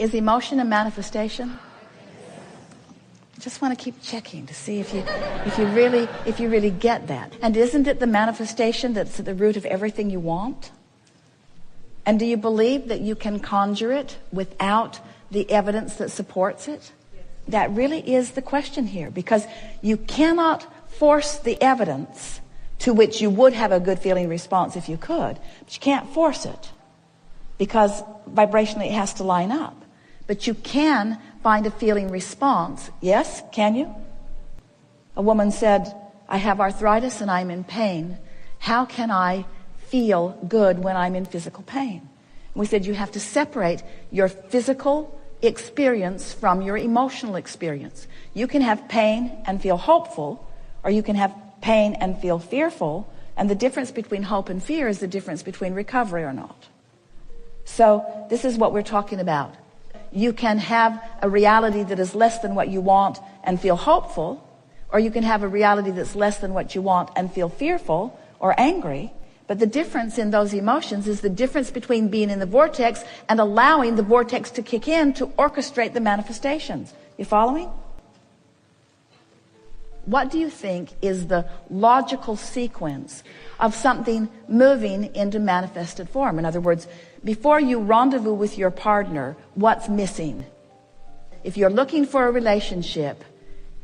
Is emotion a manifestation? Just want to keep checking to see if you really get that. And isn't it the manifestation that's at the root of everything you want? And do you believe that you can conjure it without the evidence that supports it? That really is the question here, because you cannot force the evidence to which you would have a good feeling response if you could, but you can't force it because vibrationally it has to line up. But you can find a feeling response. Yes, can you? A woman said, I have arthritis and I'm in pain. How can I feel good when I'm in physical pain? And we said you have to separate your physical experience from your emotional experience. You can have pain and feel hopeful, or you can have pain and feel fearful, and the difference between hope and fear is the difference between recovery or not. So this is what we're talking about. You can have a reality that is less than what you want and feel hopeful, or you can have a reality that's less than what you want and feel fearful or angry. But the difference in those emotions is the difference between being in the vortex and allowing the vortex to kick in to orchestrate the manifestations. You following? What do you think is the logical sequence of something moving into manifested form? In other words, before you rendezvous with your partner, what's missing? If you're looking for a relationship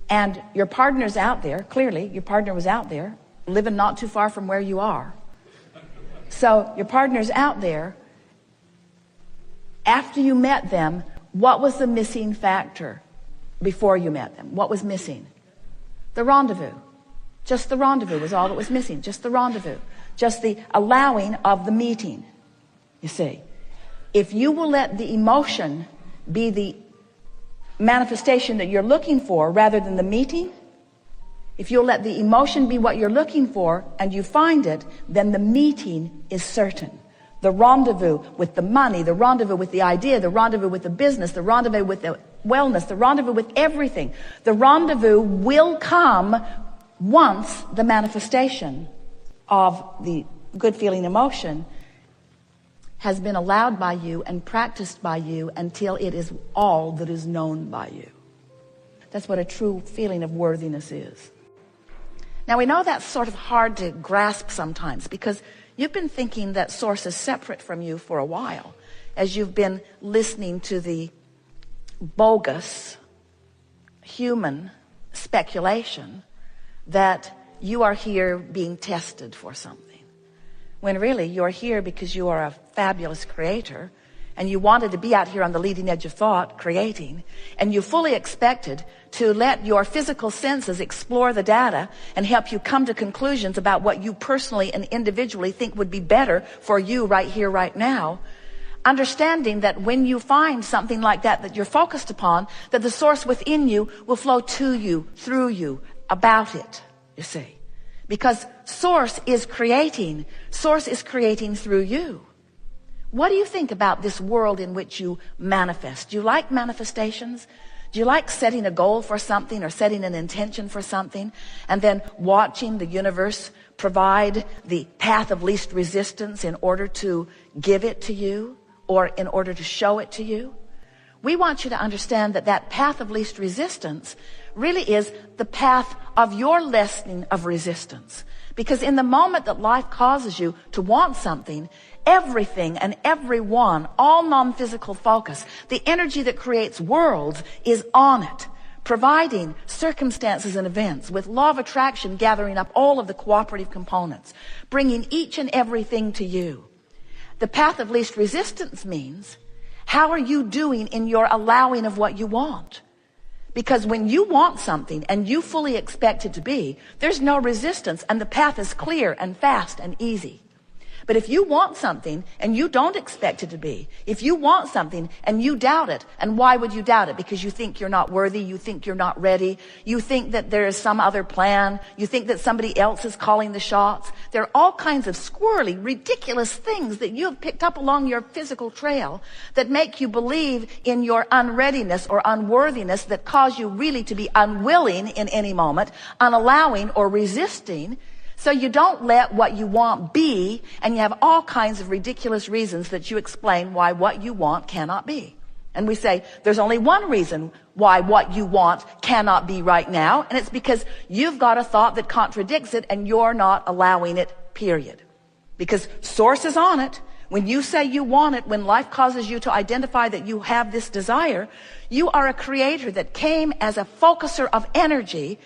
and your partner's out there, clearly your partner was out there, living not too far from where you are. So your partner's out there. After you met them, what was the missing factor before you met them? What was missing? The rendezvous. Just the rendezvous was all that was missing. Just the rendezvous. Just the allowing of the meeting. You see, if you will let the emotion be the manifestation that you're looking for rather than the meeting, if you'll let the emotion be what you're looking for and you find it, then the meeting is certain. The rendezvous with the money, the rendezvous with the idea, the rendezvous with the business, the rendezvous with the wellness, the rendezvous with everything. The rendezvous will come once the manifestation of the good feeling emotion has been allowed by you and practiced by you until it is all that is known by you. That's what a true feeling of worthiness is. Now we know that's sort of hard to grasp sometimes because you've been thinking that source is separate from you for a while as you've been listening to the bogus human speculation that you are here being tested for something. When really you're here because you are a fabulous creator and you wanted to be out here on the leading edge of thought, creating, and you fully expected to let your physical senses explore the data and help you come to conclusions about what you personally and individually think would be better for you right here, right now. Understanding that when you find something like that you're focused upon, that the source within you will flow to you, through you, about it, you see. Because source is creating through you. What do you think about this world in which you manifest? Do you like manifestations? Do you like setting a goal for something or setting an intention for something and then watching the universe provide the path of least resistance in order to give it to you or in order to show it to you? We want you to understand that that path of least resistance really is the path of your lessening of resistance. Because in the moment that life causes you to want something, everything and everyone, all non-physical focus, the energy that creates worlds is on it, providing circumstances and events with law of attraction gathering up all of the cooperative components, bringing each and everything to you. The path of least resistance means, how are you doing in your allowing of what you want? Because when you want something and you fully expect it to be, there's no resistance and the path is clear and fast and easy. But if you want something and you don't expect it to be, if you want something and you doubt it, and why would you doubt it? Because you think you're not worthy, you think you're not ready, you think that there is some other plan, you think that somebody else is calling the shots. There are all kinds of squirrely, ridiculous things that you have picked up along your physical trail that make you believe in your unreadiness or unworthiness, that cause you really to be unwilling in any moment, unallowing or resisting. So you don't let what you want be, and you have all kinds of ridiculous reasons that you explain why what you want cannot be. And we say, there's only one reason why what you want cannot be right now, and it's because you've got a thought that contradicts it and you're not allowing it, period. Because source is on it. When you say you want it, when life causes you to identify that you have this desire, you are a creator that came as a focuser of energy,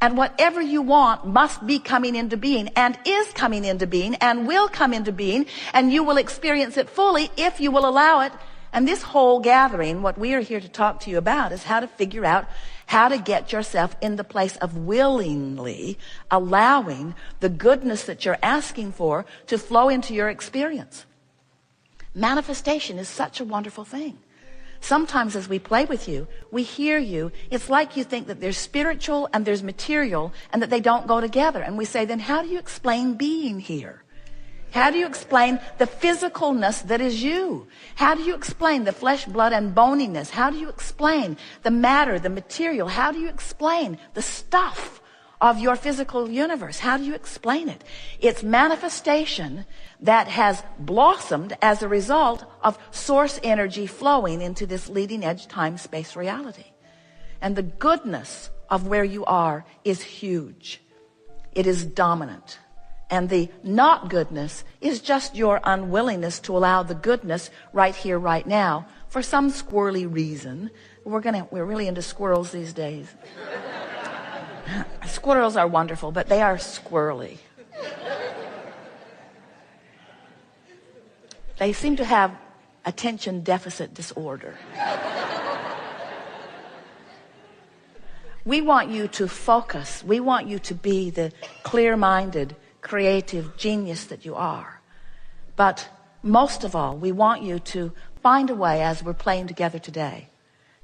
and whatever you want must be coming into being, and is coming into being, and will come into being, and you will experience it fully if you will allow it. And this whole gathering, what we are here to talk to you about, is how to figure out how to get yourself in the place of willingly allowing the goodness that you're asking for to flow into your experience. Manifestation is such a wonderful thing. Sometimes as we play with you, we hear you. It's like you think that there's spiritual and there's material and that they don't go together. And we say, then how do you explain being here? How do you explain the physicalness that is you? How do you explain the flesh, blood, and boniness? How do you explain the matter, the material? How do you explain the stuff of your physical universe? How do you explain it? It's manifestation that has blossomed as a result of source energy flowing into this leading edge time-space reality. And the goodness of where you are is huge. It is dominant. And the not goodness is just your unwillingness to allow the goodness right here, right now, for some squirrely reason. We're really into squirrels these days. Squirrels are wonderful, but they are squirrely. They seem to have attention deficit disorder. We want you to focus. We want you to be the clear-minded, creative genius that you are. But most of all, we want you to find a way, as we're playing together today,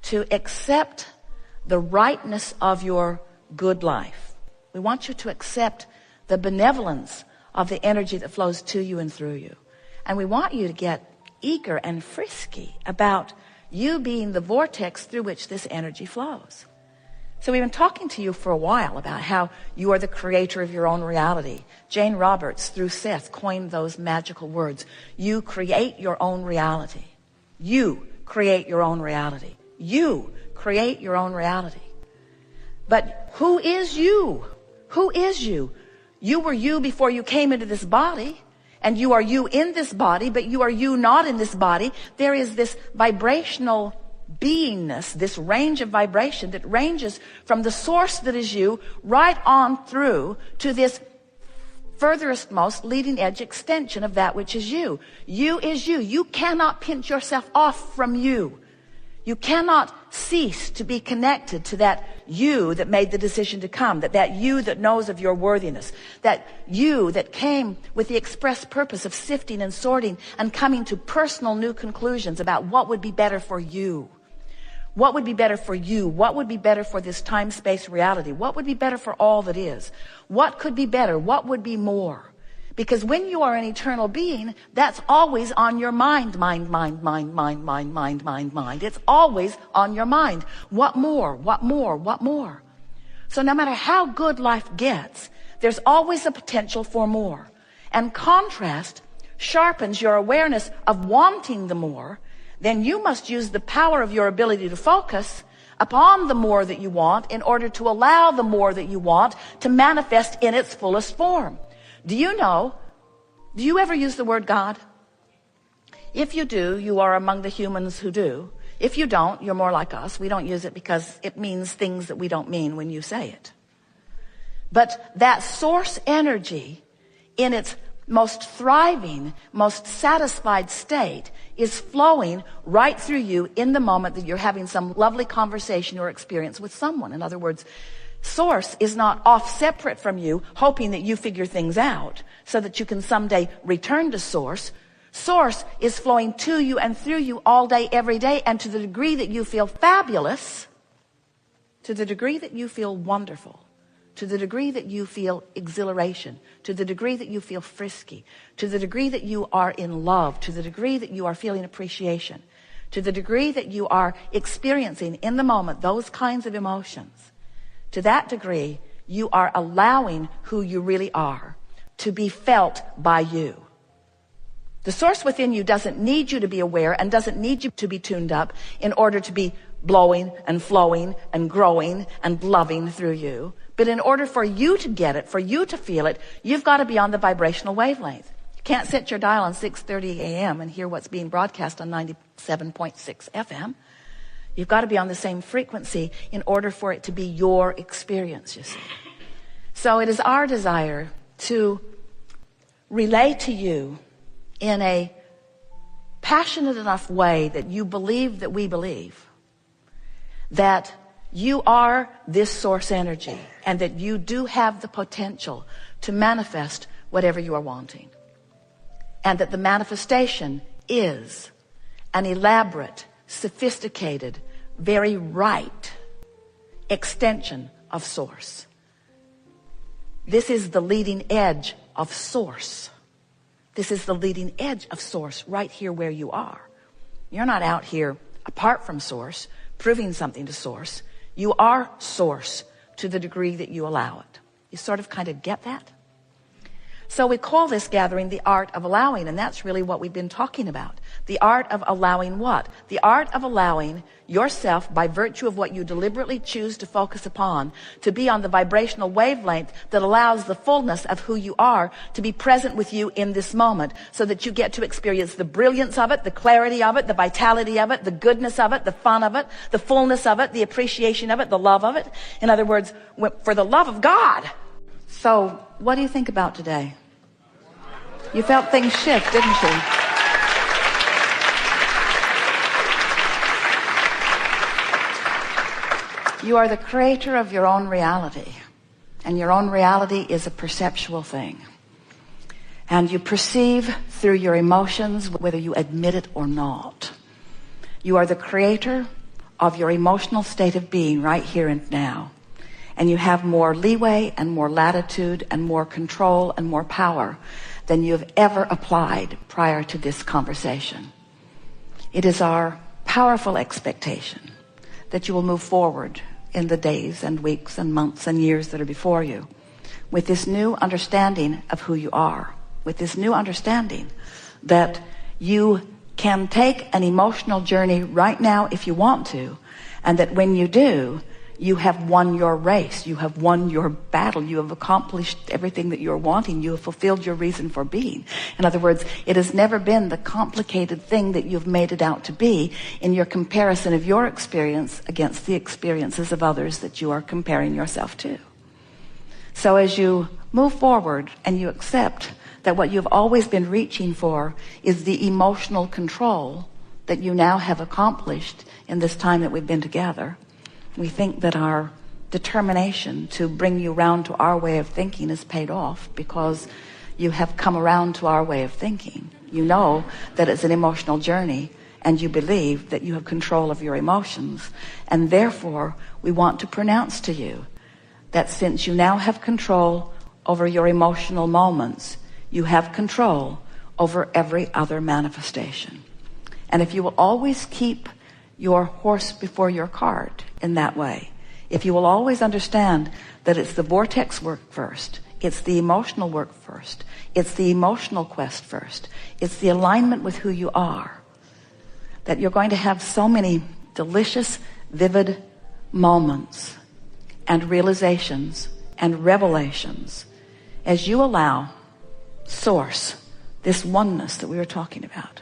to accept the rightness of your good life. We want you to accept the benevolence of the energy that flows to you and through you. And we want you to get eager and frisky about you being the vortex through which this energy flows. So we've been talking to you for a while about how you are the creator of your own reality. Jane Roberts, through Seth, coined those magical words. You create your own reality. You create your own reality. You create your own reality. But who is you? Who is you? You were you before you came into this body. And you are you in this body, but you are you not in this body. There is this vibrational beingness, this range of vibration that ranges from the source that is you right on through to this furthest most leading edge extension of that which is you. You is you. You cannot pinch yourself off from you. You cannot cease to be connected to that you that made the decision to come, that you that knows of your worthiness, that you that came with the express purpose of sifting and sorting and coming to personal new conclusions about what would be better for you. What would be better for you? What would be better for this time-space reality? What would be better for all that is? What could be better? What would be more? Because when you are an eternal being, that's always on your mind. It's always on your mind. What more? What more? What more? So no matter how good life gets, there's always a potential for more. And contrast sharpens your awareness of wanting the more. Then you must use the power of your ability to focus upon the more that you want in order to allow the more that you want to manifest in its fullest form. Do you ever use the word God? If you do, you are among the humans who do. If you don't, you're more like us. We don't use it because it means things that we don't mean when you say it. But that source energy in its most thriving, most satisfied state is flowing right through you in the moment that you're having some lovely conversation or experience with someone. In other words, source is not off separate from you, hoping that you figure things out so that you can someday return to source. Source is flowing to you and through you all day, every day. And to the degree that you feel fabulous, to the degree that you feel wonderful, to the degree that you feel exhilaration, to the degree that you feel frisky, to the degree that you are in love, to the degree that you are feeling appreciation, to the degree that you are experiencing in the moment those kinds of emotions, to that degree, you are allowing who you really are to be felt by you. The source within you doesn't need you to be aware and doesn't need you to be tuned up in order to be blowing and flowing and growing and loving through you. But in order for you to get it, for you to feel it, you've got to be on the vibrational wavelength. You can't set your dial on 6:30 a.m. and hear what's being broadcast on 97.6 FM. You've got to be on the same frequency in order for it to be your experience, you see. So it is our desire to relay to you in a passionate enough way that you believe that we believe that you are this source energy and that you do have the potential to manifest whatever you are wanting. And that the manifestation is an elaborate, sophisticated, very right extension of source. This is the leading edge of source. This is the leading edge of source right here where you are. You're not out here apart from source, proving something to source. You are source to the degree that you allow it. You sort of kind of get that? So we call this gathering the art of allowing, and that's really what we've been talking about. The art of allowing what? The art of allowing yourself, by virtue of what you deliberately choose to focus upon, to be on the vibrational wavelength that allows the fullness of who you are to be present with you in this moment, so that you get to experience the brilliance of it, the clarity of it, the vitality of it, the goodness of it, the fun of it, the fullness of it, the appreciation of it, the love of it. In other words, for the love of God. So what do you think about today? You felt things shift, didn't you? You are the creator of your own reality. And your own reality is a perceptual thing. And you perceive through your emotions, whether you admit it or not. You are the creator of your emotional state of being right here and now. And you have more leeway and more latitude and more control and more power than you have ever applied prior to this conversation. It is our powerful expectation that you will move forward in the days and weeks and months and years that are before you with this new understanding of who you are, with this new understanding that you can take an emotional journey right now if you want to, and that when you do, you have won your race, you have won your battle, you have accomplished everything that you're wanting, you have fulfilled your reason for being. In other words, it has never been the complicated thing that you've made it out to be in your comparison of your experience against the experiences of others that you are comparing yourself to. So as you move forward and you accept that what you've always been reaching for is the emotional control that you now have accomplished in this time that we've been together, we think that our determination to bring you round to our way of thinking is paid off, because you have come around to our way of thinking. You know that it's an emotional journey, and you believe that you have control of your emotions. And therefore, we want to pronounce to you that since you now have control over your emotional moments, you have control over every other manifestation. And if you will always keep your horse before your cart in that way, if you will always understand that it's the vortex work first, it's the emotional work first, it's the emotional quest first, it's the alignment with who you are, that you're going to have so many delicious, vivid moments and realizations and revelations as you allow source, this oneness that we were talking about,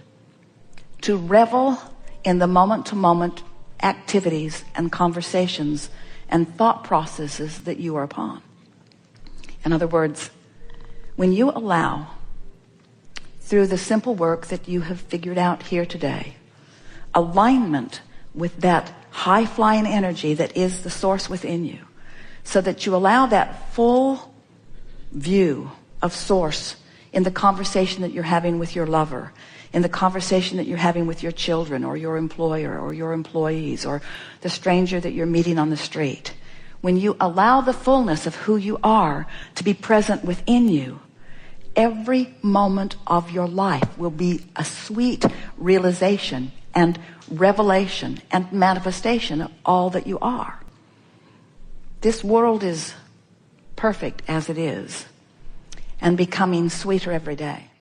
to revel in the moment-to-moment activities and conversations and thought processes that you are upon. In other words, when you allow, through the simple work that you have figured out here today, alignment with that high-flying energy that is the source within you, so that you allow that full view of source in the conversation that you're having with your lover, in the conversation that you're having with your children or your employer or your employees or the stranger that you're meeting on the street. When you allow the fullness of who you are to be present within you, every moment of your life will be a sweet realization and revelation and manifestation of all that you are. This world is perfect as it is and becoming sweeter every day.